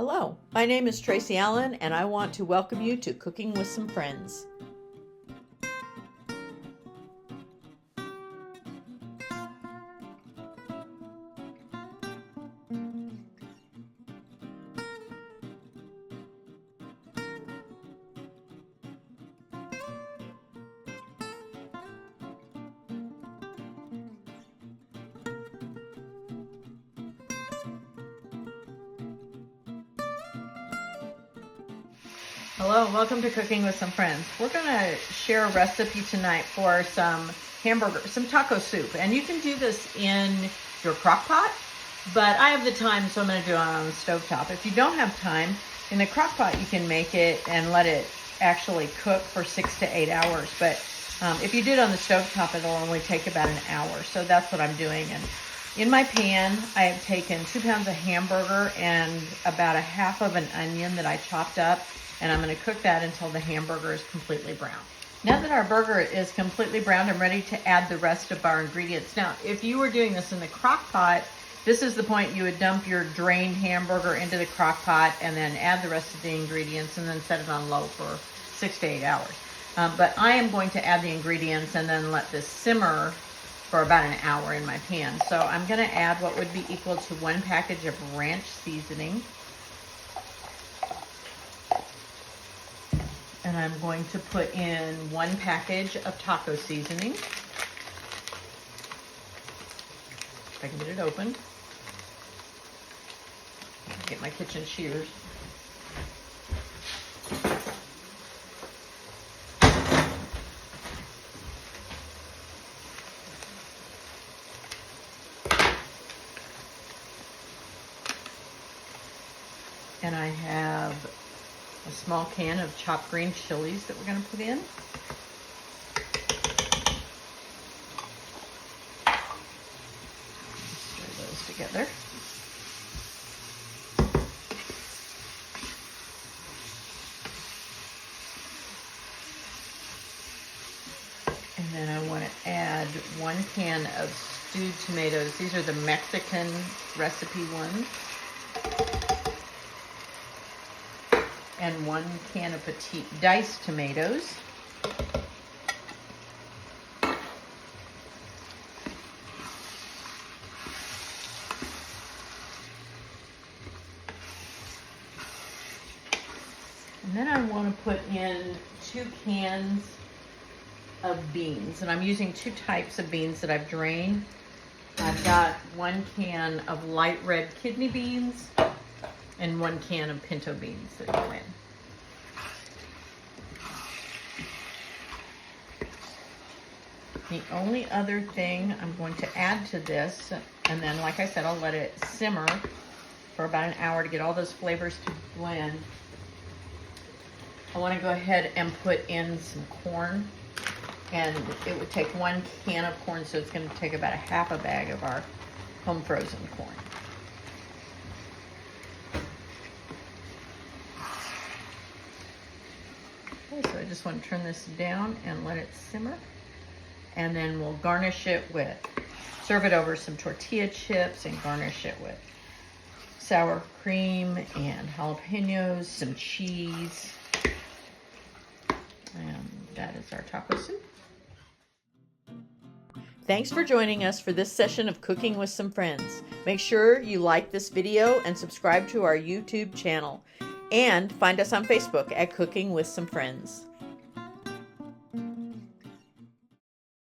Hello, my name is Tracy Allen, and I want to welcome you to Cooking with Some Friends. Hello, welcome to Cooking with Some Friends. We're going to share a recipe tonight for some taco soup. And you can do this in your crock pot, but I have the time, so I'm going to do it on the stovetop. If you don't have time, in the crock pot you can make it and let it actually cook for 6 to 8 hours. But if you do it on the stovetop, it'll only take about an hour. So that's what I'm doing. And in my pan, I have taken 2 pounds of hamburger and about a half of an onion that I chopped up. And I'm going to cook that until the hamburger is completely brown. Now that our burger is completely browned, I'm ready to add the rest of our ingredients. Now, if you were doing this in the crock pot, this is the point you would dump your drained hamburger into the crock pot and then add the rest of the ingredients and then set it on low for 6 to 8 hours. But I am going to add the ingredients and then let this simmer for about an hour in my pan. So I'm going to add what would be equal to 1 package of ranch seasoning. And I'm going to put in 1 package of taco seasoning. If I can get it open. Get my kitchen shears. And I have a small can of chopped green chilies that we're going to put in. Stir those together. And then I want to add 1 can of stewed tomatoes. These are the Mexican recipe ones. And 1 can of petite diced tomatoes. And then I want to put in 2 cans of beans. And I'm using 2 types of beans that I've drained. I've got 1 can of light red kidney beans and 1 can of pinto beans that go in. The only other thing I'm going to add to this, and then like I said, I'll let it simmer for about an hour to get all those flavors to blend. I want to go ahead and put in some corn, and it would take 1 can of corn, so it's going to take about a half a bag of our home frozen corn. So I just want to turn this down and let it simmer. And then we'll garnish it with, serve it over some tortilla chips and garnish it with sour cream and jalapenos, some cheese. And that is our taco soup. Thanks for joining us for this session of Cooking with Some Friends. Make sure you like this video and subscribe to our YouTube channel. And find us on Facebook at Cooking with Some Friends.